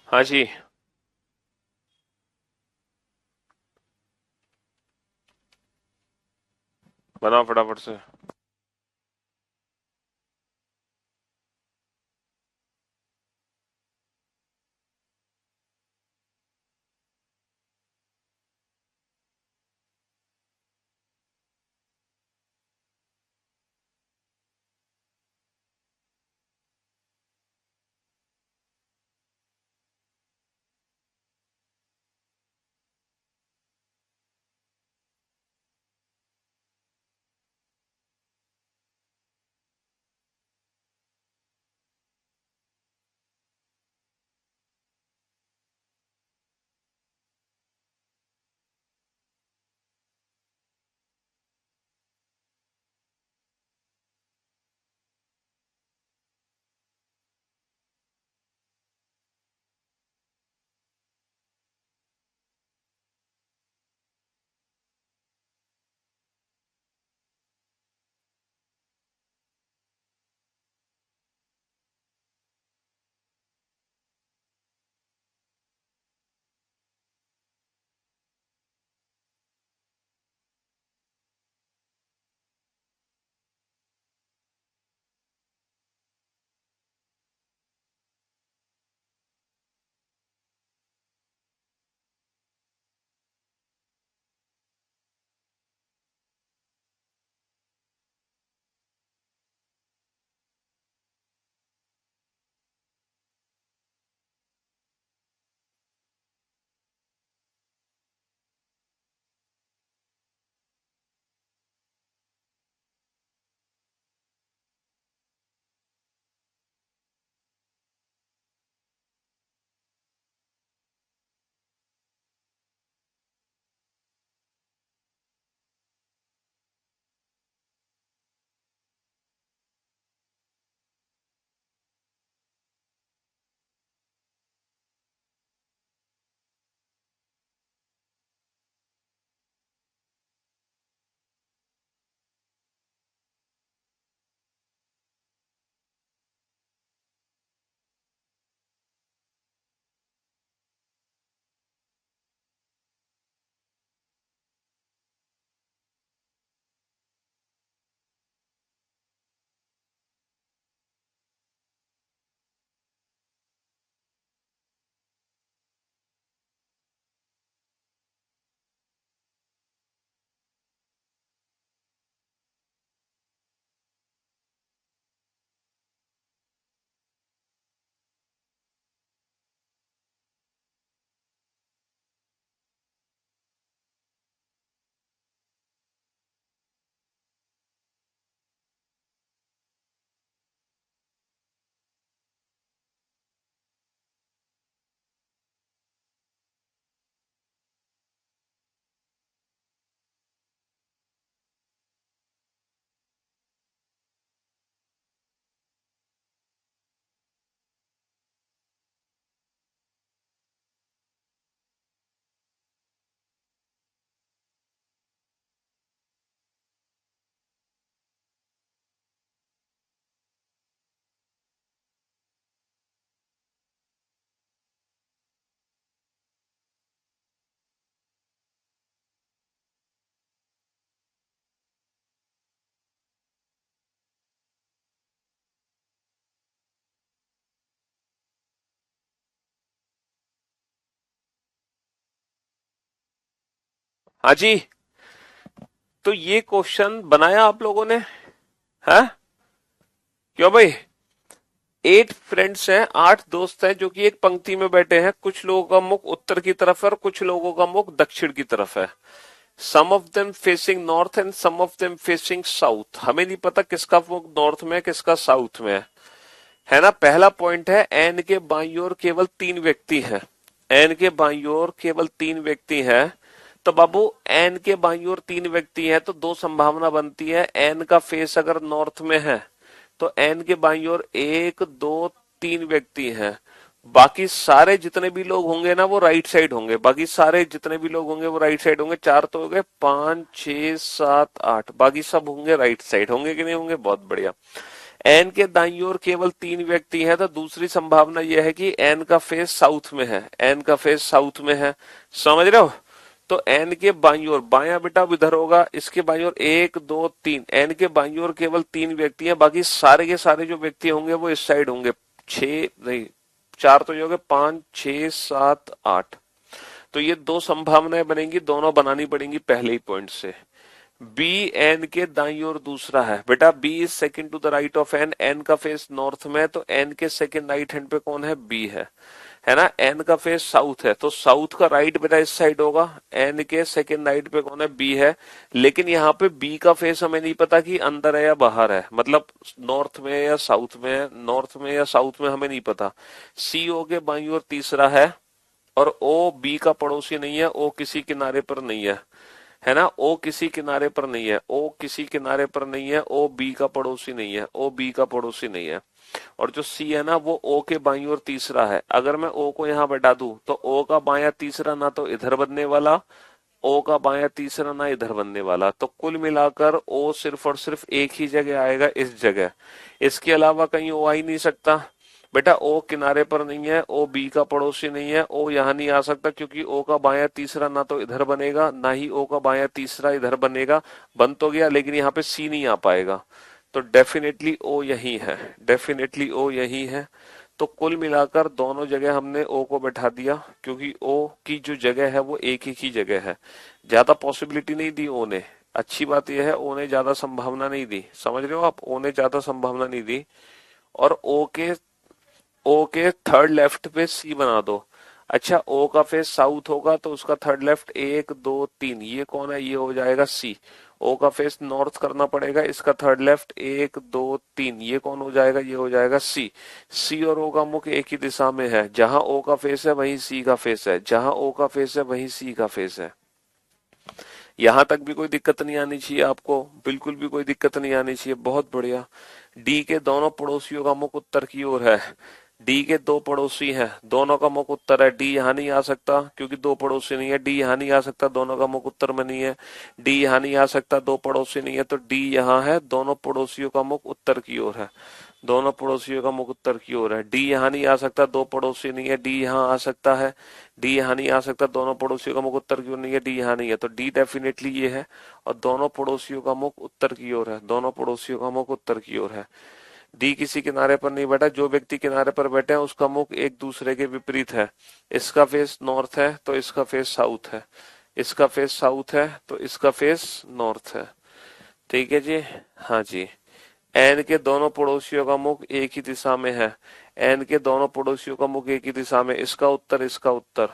हाँ जी, बनाओ फटाफट से। हाँ जी, तो ये क्वेश्चन बनाया आप लोगों ने? है क्यों भाई? 8 फ्रेंड्स हैं, 8 दोस्त हैं जो कि एक पंक्ति में बैठे हैं। कुछ लोगों का मुख उत्तर की तरफ है और कुछ लोगों का मुख दक्षिण की तरफ है। Some of them facing north and some of them facing south. हमें नहीं पता किसका मुख नॉर्थ में है किसका साउथ में है ना? पहला पॉइंट है एन के बाईं ओर केवल 3 व्यक्ति हैं। एन के बाईं ओर केवल 3 व्यक्ति हैं। तो बाबू एन के बाईं ओर 3 व्यक्ति हैं तो दो संभावना बनती है। एन का फेस अगर नॉर्थ में है तो एन के बाईं ओर 1 2 3 व्यक्ति हैं। बाकी सारे जितने भी लोग होंगे ना वो राइट साइड होंगे। बाकी सारे जितने भी लोग होंगे वो राइट साइड होंगे। चार तो हो गए, 5 6 7 8, बाकी सब होंगे राइट साइड। होंगे कि नहीं होंगे? बहुत बढ़िया। एन के दाईं ओर केवल 3 व्यक्ति हैं, तो दूसरी संभावना यह है कि एन का फेस साउथ में है, एन का फेस साउथ में है, समझ रहे हो। तो एन के बाईं ओर, बायां बेटा इधर होगा, इसके बाईं ओर 1 2 3, एन के बाईं ओर केवल 3 व्यक्ति हैं, बाकी सारे के सारे जो व्यक्ति होंगे वो इस साइड होंगे। 6 नहीं, 4 तो ये हो गए, 5 6 7 8। तो ये दो संभावनाएं बनेंगी, दोनों बनानी पड़ेंगी पहले ही पॉइंट से। बी एन के दाईं ओर दूसरा है बेटा, B is second to the right of N, N का फेस नॉर्थ में है, तो एन के सेकंड राइट हैंड पे कौन है, बी है ना। एन का फेस साउथ है, तो साउथ का राइट बेटा इस साइड होगा, एन के सेकंड राइट पे कौन है, बी है। लेकिन यहाँ पे बी का फेस हमें नहीं पता कि अंदर है या बाहर है, मतलब नॉर्थ में या साउथ में है, नॉर्थ में या साउथ में हमें नहीं पता। सी ओ के बाईं ओर तीसरा है, और ओ बी का पड़ोसी नहीं है, ओ किसी किनारे पर नहीं है ना, ओ किसी किनारे पर नहीं है, ओ किसी किनारे पर नहीं है, ओ बी का पड़ोसी नहीं है, ओ बी का पड़ोसी नहीं है। और जो सी है ना वो ओ के बाईं ओर तीसरा है। अगर मैं ओ को यहां बैठा दूं तो ओ का बायां तीसरा ना तो इधर बनने वाला, ओ का बायां तीसरा ना इधर बनने वाला, तो कुल मिलाकर ओ सिर्फ और सिर्फ एक ही जगह आएगा, इस जगह। इसके अलावा कहीं ओ आ ही नहीं सकता बेटा। ओ किनारे पर नहीं है, ओ बी का पड़ोसी नहीं है, ओ यहां नहीं आ सकता क्योंकि ओ का बायां तीसरा ना तो इधर बनेगा, ना ही ओ का बायां तीसरा इधर बनेगा। बन तो गया लेकिन यहाँ पे सी नहीं आ पाएगा, तो डेफिनेटली ओ यही है, डेफिनेटली ओ यही है। तो कुल मिलाकर दोनों जगह हमने ओ को बैठा दिया, क्योंकि ओ की जो जगह है वो एक ही जगह है। ज्यादा पॉसिबिलिटी नहीं दी ओ ने, अच्छी बात यह है ओ ने ज्यादा संभावना नहीं दी, समझ रहे हो आप, ओ ने ज्यादा संभावना नहीं दी। और ओ के थर्ड लेफ्ट पे सी बना दो। अच्छा, ओ का फेस साउथ होगा तो उसका थर्ड लेफ्ट 1 2 3, ये कौन है, ये हो जाएगा सी। ओ का फेस नॉर्थ करना पड़ेगा, इसका थर्ड लेफ्ट 1 2 3, ये कौन हो जाएगा, ये हो जाएगा सी। सी और ओ का मुख एक ही दिशा में है, जहां ओ का फेस है वहीं सी का फेस है, जहां ओ का फेस है वहीं सी का फेस है। यहां तक भी कोई दिक्कत नहीं आनी चाहिए आपको, बिल्कुल भी कोई दिक्कत नहीं आनी चाहिए, बहुत बढ़िया। डी के दोनों पड़ोसियों का मुख उत्तर की ओर है। डी के दो पड़ोसी हैं, दोनों का मुख उत्तर है, डी यहाँ नहीं आ सकता क्योंकि दो पड़ोसी नहीं है, डी यहाँ नहीं आ सकता, दोनों का मुख उत्तर में नहीं है, डी यहाँ नहीं आ सकता, दो पड़ोसी नहीं है, तो डी यहाँ है, दोनों पड़ोसियों का मुख उत्तर की ओर है, दोनों पड़ोसियों का मुख उत्तर की ओर है। डी यहाँ नहीं आ सकता, दो पड़ोसी नहीं है, डी यहाँ आ सकता है, डी यहाँ नहीं आ सकता, दोनों पड़ोसियों का मुख उत्तर की ओर नहीं है, डी यहाँ नहीं है, तो डी डेफिनेटली ये है। और दोनों पड़ोसियों का मुख उत्तर की ओर है, दोनों पड़ोसियों का मुख उत्तर की ओर है। डी किसी किनारे पर नहीं बैठा, जो व्यक्ति किनारे पर बैठे हैं उसका मुख एक दूसरे के विपरीत है। इसका फेस नॉर्थ है तो इसका फेस साउथ है, इसका फेस साउथ है तो इसका फेस नॉर्थ है। ठीक है जी, हाँ जी। एन के दोनों पड़ोसियों का मुख एक ही दिशा में है, एन के दोनों पड़ोसियों का मुख एक ही दिशा में, इसका उत्तर इसका उत्तर।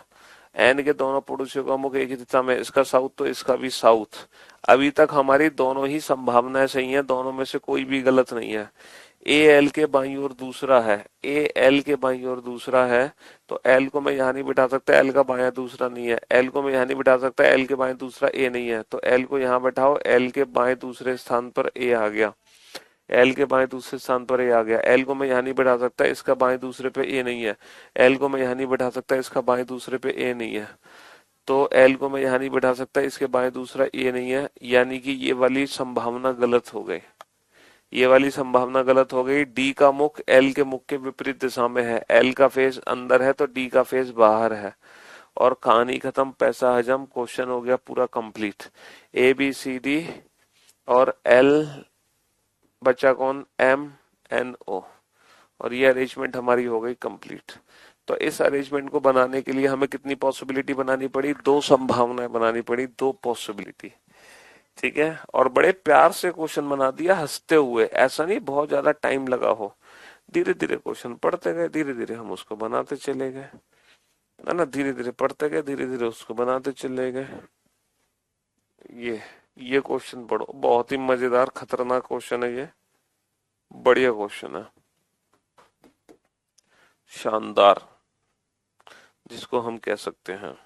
एन के दोनों पड़ोसियों का मुख एक ही दिशा में, इसका साउथ तो इसका भी साउथ। अभी तक हमारी दोनों ही संभावनाएं सही हैं, दोनों में से कोई भी गलत नहीं है। ए एल के बाईं ओर दूसरा है, ए एल के बाईं ओर दूसरा है, तो एल को मैं यहाँ नहीं बिठा सकता, एल का बायां दूसरा नहीं है, एल को मैं यहाँ नहीं बिठा सकता, एल के बाएं दूसरा ए नहीं है, तो एल को यहाँ बैठाओ, एल के बाएं दूसरे स्थान पर ए आ गया, एल के बाएं दूसरे स्थान पर ए आ गया। एल को मैं यहाँ नहीं बैठा सकता, इसका बाएं दूसरे पे ए नहीं है, एल को मैं यहाँ नहीं बैठा सकता, इसका बाएं दूसरे पे ए नहीं है, तो एल को मैं यहाँ नहीं बैठा सकता, इसके बाएं दूसरा ए नहीं है, यानी कि ये वाली संभावना गलत हो गई, ये वाली संभावना गलत हो गई। डी का मुख एल के मुख के विपरीत दिशा में है, एल का फेस अंदर है तो डी का फेस बाहर है। और कहानी खत्म, पैसा हजम, क्वेश्चन हो गया पूरा complete. A B C D और एल बचा कौन, एम एन ओ, और ये अरेंजमेंट हमारी हो गई कंप्लीट। तो इस अरेंजमेंट को बनाने के लिए हमें कितनी पॉसिबिलिटी बनानी पड़ी, दो संभावनाएं बनानी पड़ी, दो पॉसिबिलिटी। ठीक है, और बड़े प्यार से क्वेश्चन बना दिया, हंसते हुए, ऐसा नहीं बहुत ज्यादा टाइम लगा हो, धीरे धीरे क्वेश्चन पढ़ते गए, धीरे धीरे हम उसको बनाते चले गए, है ना, धीरे धीरे पढ़ते गए, धीरे धीरे उसको बनाते चले गए। ये ये क्वेश्चन पढ़ो, बहुत ही मजेदार खतरनाक क्वेश्चन है ये, बढ़िया क्वेश्चन है, शानदार जिसको हम कह सकते हैं।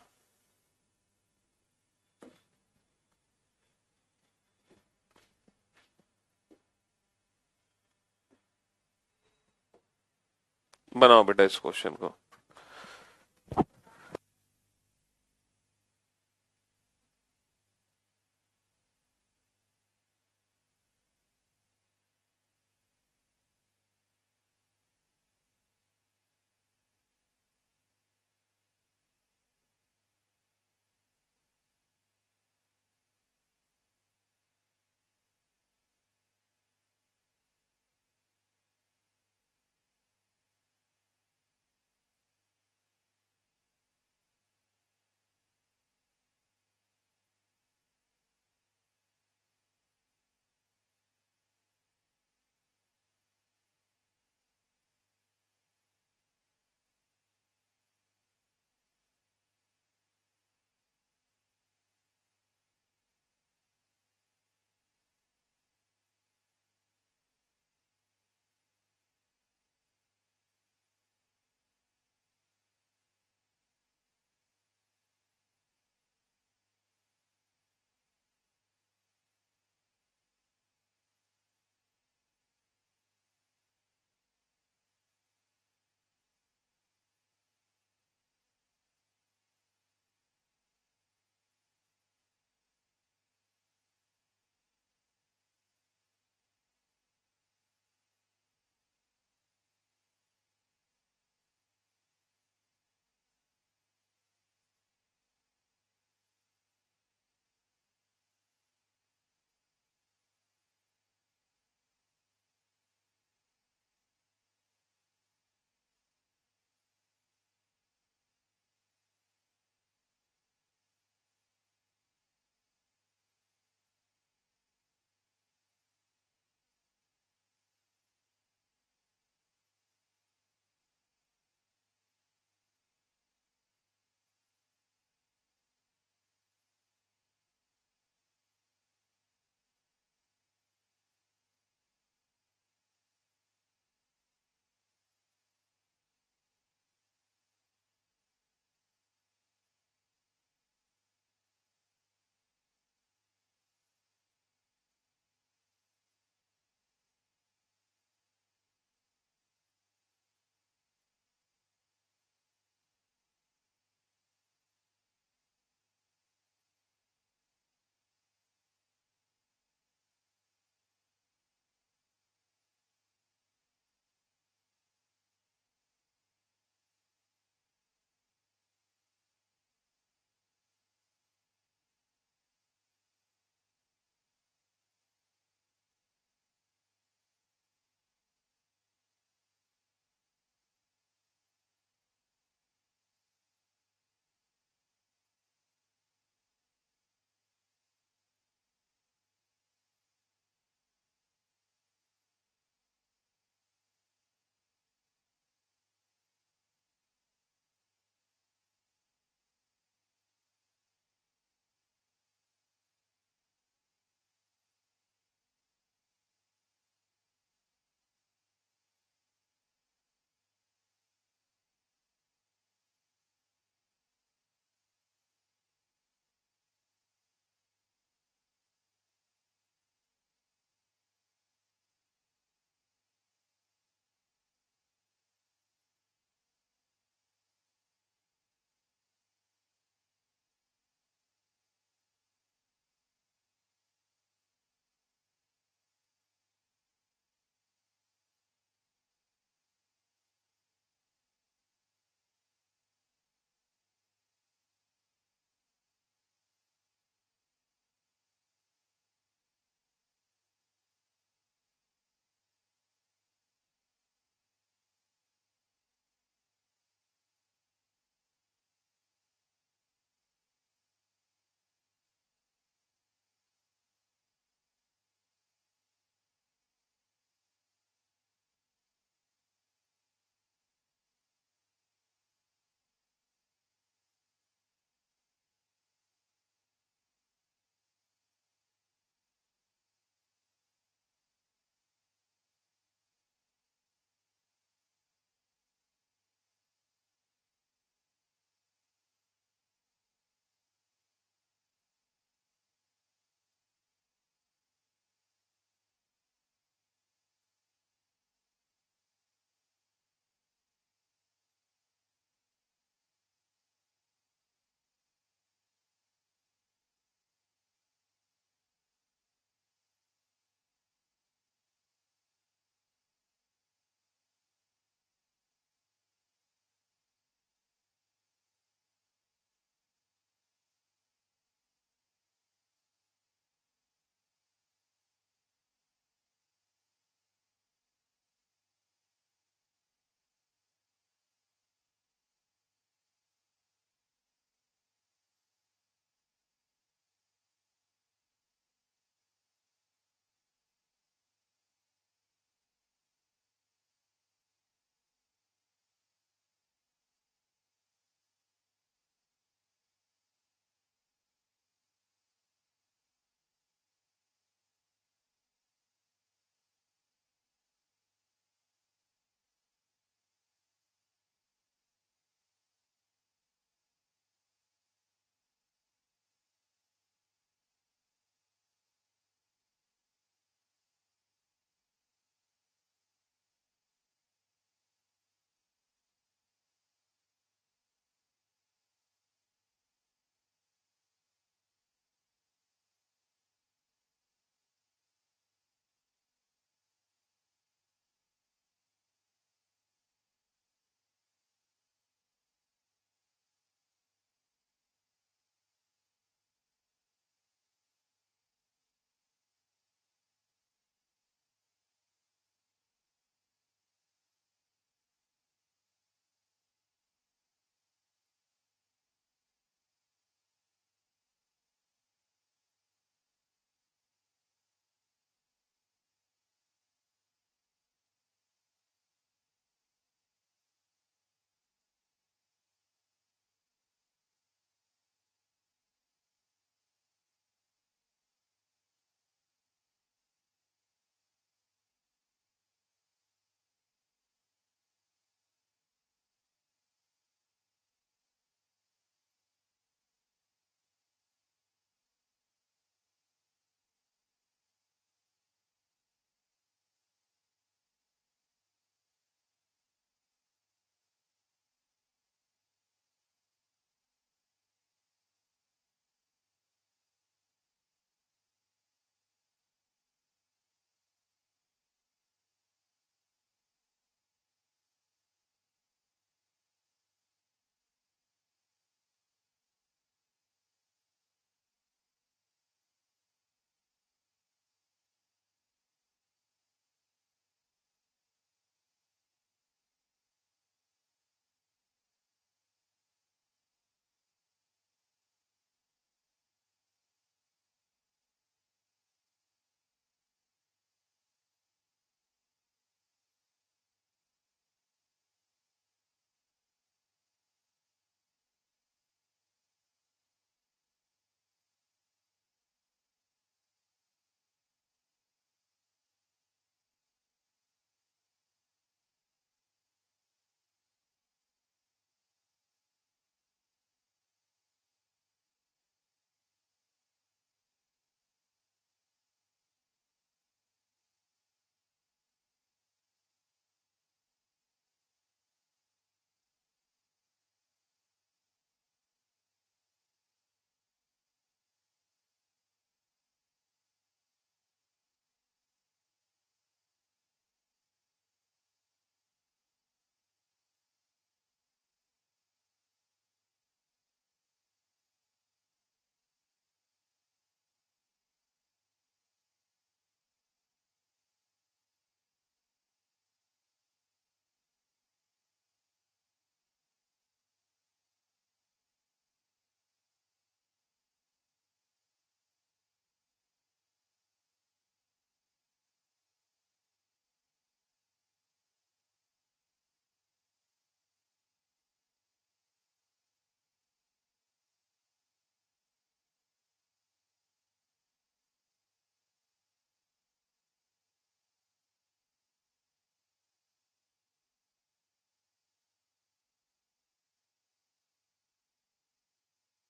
बनाओ बेटा इस क्वेश्चन को।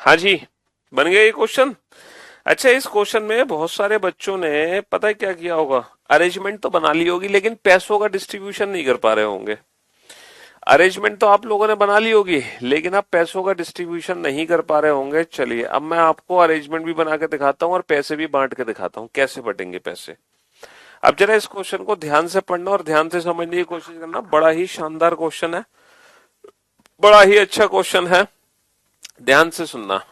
हाँ जी, बन गया ये क्वेश्चन। अच्छा, इस क्वेश्चन में बहुत सारे बच्चों ने पता है क्या किया होगा, अरेंजमेंट तो बना ली होगी लेकिन पैसों का डिस्ट्रीब्यूशन नहीं कर पा रहे होंगे। अरेंजमेंट तो आप लोगों ने बना ली होगी लेकिन आप पैसों का डिस्ट्रीब्यूशन नहीं कर पा रहे होंगे। चलिए अब मैं आपको अरेंजमेंट भी बना के दिखाता हूँ और पैसे भी बांट के दिखाता हूँ कैसे बटेंगे पैसे। अब जरा इस क्वेश्चन को ध्यान से पढ़ना और ध्यान से समझने की कोशिश करना। बड़ा ही शानदार क्वेश्चन है, बड़ा ही अच्छा क्वेश्चन है, ध्यान से सुनना।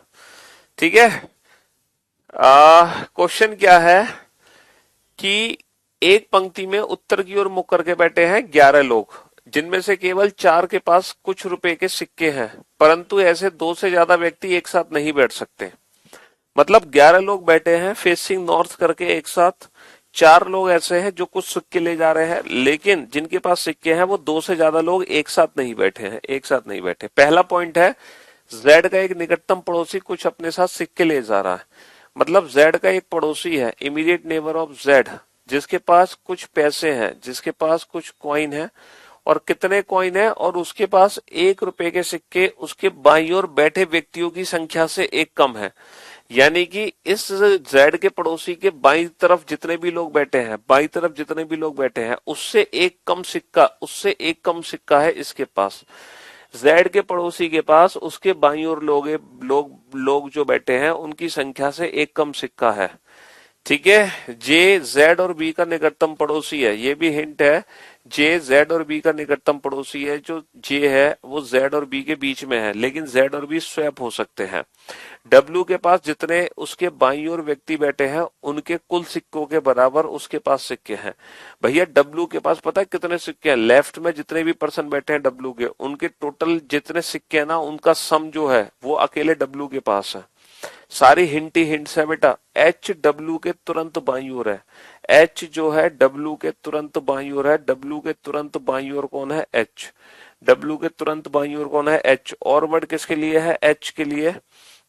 ठीक है। क्वेश्चन क्या है कि एक पंक्ति में उत्तर की ओर मुख करके बैठे हैं 11 लोग, जिनमें से केवल 4 के पास कुछ रुपए के सिक्के हैं, परंतु ऐसे 2 से ज्यादा व्यक्ति एक साथ नहीं बैठ सकते। मतलब 11 लोग बैठे हैं फेसिंग नॉर्थ करके एक साथ, 4 लोग ऐसे हैं जो कुछ सिक्के ले जा रहे हैं, लेकिन जिनके पास सिक्के हैं वो 2 से ज्यादा लोग एक साथ नहीं बैठे हैं, एक साथ नहीं बैठे। पहला पॉइंट है, जेड का एक निकटतम पड़ोसी कुछ अपने साथ सिक्के ले जा रहा है। मतलब जेड का एक पड़ोसी है, इमीडिएट नेबर ऑफ जेड, जिसके पास कुछ पैसे हैं, जिसके पास कुछ कॉइन है, और कितने कॉइन है, और उसके पास 1 रुपए के सिक्के उसके बाईं ओर बैठे व्यक्तियों की संख्या से एक कम है। यानी कि इस जेड के पड़ोसी के बाईं तरफ जितने भी लोग बैठे हैं, बाईं तरफ जितने भी लोग बैठे हैं, उससे एक कम सिक्का, उससे एक कम सिक्का है इसके पास। जेड के पड़ोसी के पास उसके बाईं ओर लोग जो बैठे हैं उनकी संख्या से एक कम सिक्का है। ठीक है। जे जेड और बी का निकटतम पड़ोसी है, ये भी हिंट है। जे जेड और बी का निकटतम पड़ोसी है। जो जे है वो जेड और बी के बीच में है, लेकिन जेड और बी स्वैप हो सकते हैं। डब्ल्यू के पास जितने उसके बाईं ओर व्यक्ति बैठे हैं उनके कुल सिक्कों के बराबर उसके पास सिक्के हैं। भैया डब्ल्यू के पास पता है कितने सिक्के हैं? लेफ्ट में जितने भी पर्सन बैठे हैं डब्ल्यू के, उनके टोटल जितने सिक्के हैं ना, उनका सम जो है वो अकेले डब्ल्यू के पास है। सारी हिंट ही हिंट्स है बेटा। एच डब्ल्यू के तुरंत बाईं ओर है। एच जो है डब्ल्यू के तुरंत बाईं ओर है। डब्ल्यू के तुरंत बाईं ओर कौन है? एच। डब्ल्यू के तुरंत बाईं ओर कौन है? एच। और वर्ड किसके लिए है? एच के लिए।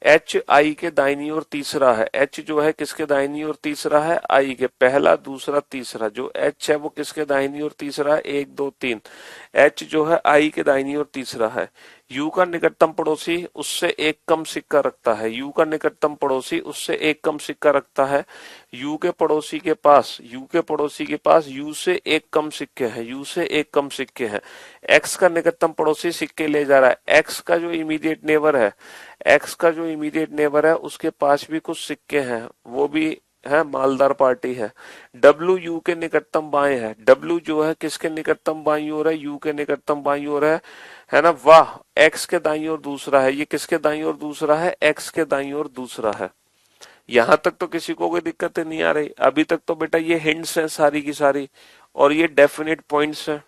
एच आई के दाहिनी ओर तीसरा है। एच जो है किसके दाहिनी ओर तीसरा है? आई के। पहला, दूसरा, तीसरा। जो एच है वो किसके दाहिनी ओर तीसरा है? 1 2 3। एच जो है आई के दाहिनी ओर तीसरा है। यू का निकटतम पड़ोसी उससे एक कम सिक्का रखता है। यू का निकटतम पड़ोसी उससे एक कम सिक्का रखता है। यू के पड़ोसी के पास, यू के पड़ोसी के पास यू से एक कम सिक्के हैं। यू से एक कम सिक्के हैं। एक्स का निकटतम पड़ोसी सिक्के ले जा रहा है। एक्स का जो इमीडिएट नेबर है, एक्स का जो इमीडिएट नेबर है उसके पास भी कुछ सिक्के हैं, वो भी है मालदार पार्टी है। डब्ल्यू यू के निकटतम बाएं है। डब्ल्यू जो है किसके निकटतम बाईं ओर है? यू के निकटतम बाईं ओर है ना? वाह। एक्स के दाईं ओर दूसरा है। ये किसके दाईं ओर दूसरा है? एक्स के दाईं ओर दूसरा है। यहां तक तो किसी को कोई दिक्कत नहीं आ रही। अभी तक तो बेटा ये हिंट्स हैं सारी की सारी, और ये डेफिनेट पॉइंट्स हैं।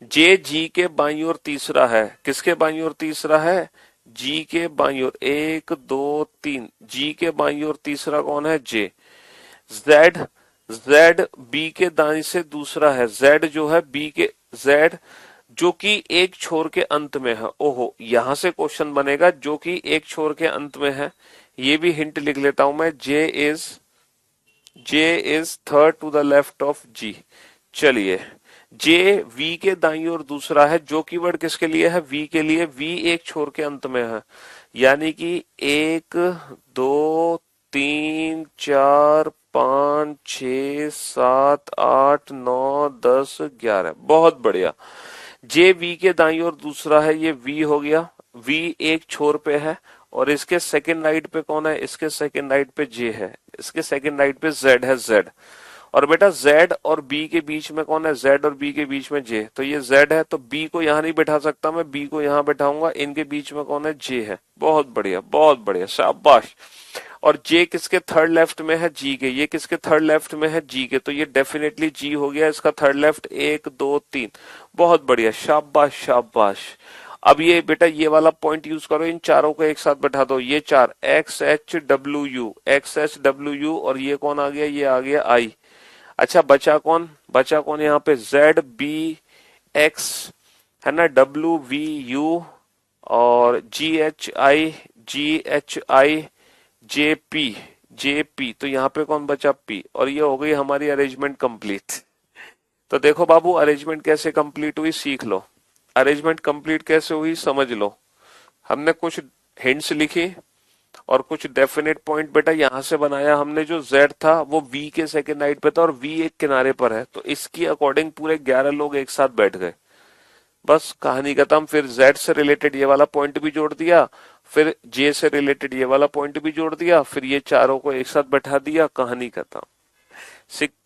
जे जी के बाईं ओर तीसरा है। किसके बाईं ओर तीसरा है? जी के बाईं ओर। 1 2 3। जी के बाईं ओर तीसरा कौन है? जे। जेड, जेड बी के दाएं से दूसरा है। जेड जो है बी के, जेड जो कि एक छोर के अंत में है। ओहो, यहां से क्वेश्चन बनेगा जो कि एक छोर के अंत में है। ये भी हिंट लिख लेता हूं मैं। J is third to the left of G. चलिए, जे वी के दाईं ओर दूसरा है। जो की वर्ड किसके लिए है? वी के लिए। वी एक छोर के अंत में है, यानी कि 1 2 3 4 5 6 7 8 9 10 11। बहुत बढ़िया। जे वी के दाईं ओर दूसरा है, ये वी हो गया। वी एक छोर पे है, और इसके सेकंड राइट पे कौन है? इसके सेकंड राइट पे जे है। इसके सेकंड राइट पे जेड है, जेड। और बेटा जेड और बी के बीच में कौन है? जेड और बी के बीच में जे। तो ये जेड है, तो बी को यहां नहीं बैठा सकता मैं, बी को यहां बैठाऊंगा। इनके बीच में कौन है? जे है। बहुत बढ़िया, बहुत बढ़िया, शाबाश। और जे किसके थर्ड लेफ्ट में है? जी के। ये किसके थर्ड लेफ्ट में है? जी के। तो ये डेफिनेटली जी हो गया इसका थर्ड लेफ्ट। 1 2 3। बहुत बढ़िया, शाबाश शाबाश। अब ये बेटा ये वाला पॉइंट यूज करो, इन चारों को एक साथ बैठा दो। ये चार, x H W you, x H W you, और ये कौन आ गया? ये आ गया आई। अच्छा, बचा कौन? बचा कौन यहाँ पे? जेड बी एक्स, है ना, डब्ल्यू वी यू, और जी H I J P, J P. तो यहाँ पे कौन बचा? पी। और ये हो गई हमारी अरेंजमेंट कंप्लीट। तो देखो बाबू, अरेंजमेंट कैसे कंप्लीट हुई सीख लो। अरेंजमेंट कंप्लीट कैसे हुई समझ लो। हमने कुछ हिंट्स लिखी और कुछ डेफिनेट पॉइंट बेटा यहां से बनाया हमने। जो z था वो v के सेकेंड हाइट पे था और v एक किनारे पर है, तो इसकी अकॉर्डिंग पूरे 11 लोग एक साथ बैठ गए। बस कहानी खत्म। फिर z से रिलेटेड ये वाला पॉइंट भी जोड़ दिया, फिर j से रिलेटेड ये वाला पॉइंट भी जोड़ दिया, फिर ये चारों को एक साथ बैठा दिया, कहानी खत्म।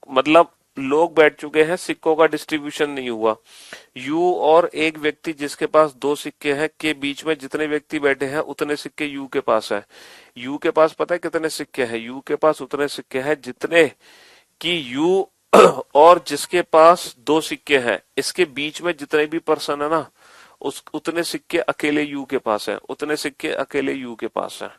मतलब लोग बैठ चुके हैं, सिक्कों का डिस्ट्रीब्यूशन नहीं हुआ। यू और एक व्यक्ति जिसके पास दो सिक्के हैं के बीच में जितने व्यक्ति बैठे हैं उतने सिक्के यू के पास है। यू के पास पता है कितने सिक्के हैं? यू के पास उतने सिक्के हैं जितने कि यू और जिसके पास दो सिक्के हैं इसके बीच में जितने भी पर्सन है ना, उस उतने सिक्के अकेले यू के पास है, उतने सिक्के अकेले यू के पास है।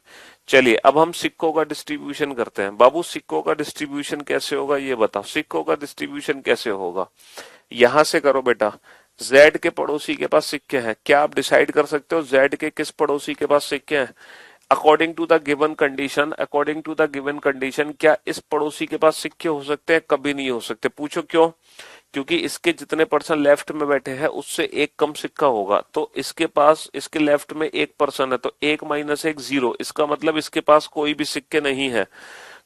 चलिए अब हम सिक्कों का डिस्ट्रीब्यूशन करते हैं। बाबू सिक्कों का डिस्ट्रीब्यूशन कैसे होगा ये बताओ, सिक्कों का डिस्ट्रीब्यूशन कैसे होगा? यहां से करो बेटा। जेड के पड़ोसी के पास सिक्के हैं, क्या आप डिसाइड कर सकते हो जेड के किस पड़ोसी के पास सिक्के हैं? According to the given condition, according to the given condition क्या इस पड़ोसी के पास सिक्के हो सकते हैं? कभी नहीं हो सकते। पूछो क्यों? क्योंकि इसके जितने पर्सन लेफ्ट में बैठे हैं उससे एक कम सिक्का होगा, तो इसके पास इसके लेफ्ट में एक पर्सन है, तो एक माइनस एक जीरो, इसका मतलब इसके पास कोई भी सिक्के नहीं है।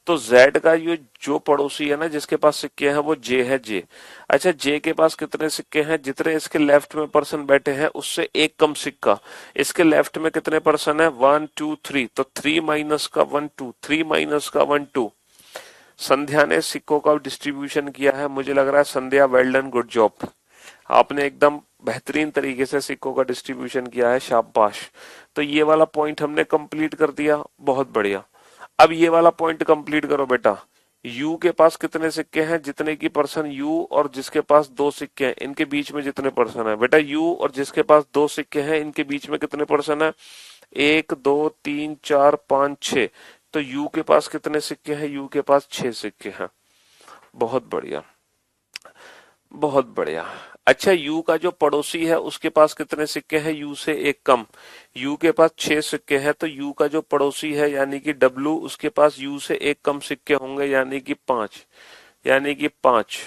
तो z का ये जो पड़ोसी है ना जिसके पास सिक्के हैं वो j है, j। अच्छा j के पास कितने सिक्के हैं? जितने इसके लेफ्ट में पर्सन बैठे हैं उससे एक कम सिक्का। इसके लेफ्ट में कितने पर्सन है? 1 2 3, तो 3 माइनस का 1 2, 3 माइनस का 1 2। संध्या ने सिक्कों का डिस्ट्रीब्यूशन किया है, मुझे लग रहा है संध्या वेल डन, गुड जॉब। आपने एकदम बेहतरीन तरीके से सिक्कों का डिस्ट्रीब्यूशन किया है, शाबाश। तो ये वाला पॉइंट हमने कंप्लीट कर दिया, बहुत बढ़िया। अब ये वाला पॉइंट कंप्लीट करो बेटा। U के पास कितने सिक्के हैं? जितने की पर्सन U और जिसके पास दो सिक्के हैं इनके बीच में जितने पर्सन है बेटा, U और जिसके पास दो सिक्के हैं इनके बीच में कितने पर्सन है? 1 2 3 4 5 6। तो U के पास कितने सिक्के हैं? U के पास 6 सिक्के हैं। बहुत बढ़िया, बहुत बढ़िया। अच्छा यू का जो पड़ोसी है उसके पास कितने सिक्के हैं? यू से एक कम। यू के पास 6 सिक्के हैं, तो यू का जो पड़ोसी है यानी कि डब्लू उसके पास यू से एक कम सिक्के होंगे यानी कि 5, यानी कि 5।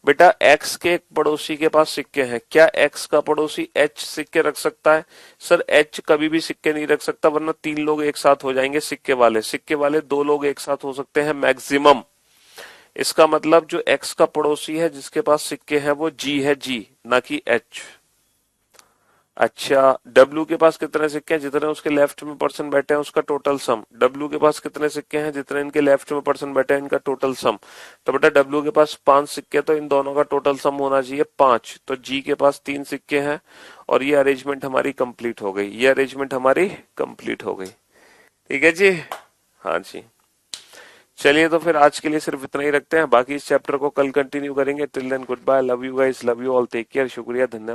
बेटा एक्स के एक पड़ोसी के पास सिक्के हैं, क्या एक्स का पड़ोसी एच सिक्के रख सकता है? सर एच कभी भी सिक्के नहीं रख सकता, वरना 3 लोग एक साथ हो जाएंगे सिक्के वाले। सिक्के वाले 2 लोग एक साथ हो सकते हैं मैक्सिमम। इसका मतलब जो एक्स का पड़ोसी है जिसके पास सिक्के हैं वो जी है, जी, ना कि एच। अच्छा डब्ल्यू के पास कितने सिक्के हैं? जितने उसके लेफ्ट में पर्सन बैठे हैं उसका टोटल सम। डब्ल्यू के पास कितने सिक्के हैं? जितने इनके लेफ्ट में पर्सन बैठे हैं इनका टोटल सम। तो बेटा डब्ल्यू के पास 5 सिक्के, तो इन दोनों का टोटल सम होना चाहिए 5। तो जी के पास 3 सिक्के हैं और ये अरेंजमेंट हमारी कंप्लीट हो गई, ये अरेंजमेंट हमारी कंप्लीट हो गई। ठीक है जी, हाँ जी। चलिए तो फिर आज के लिए सिर्फ इतना ही रखते हैं, बाकी इस चैप्टर को कल कंटिन्यू करेंगे। Till then good bye, love you guys, love you all, take care, शुक्रिया, धन्यवाद।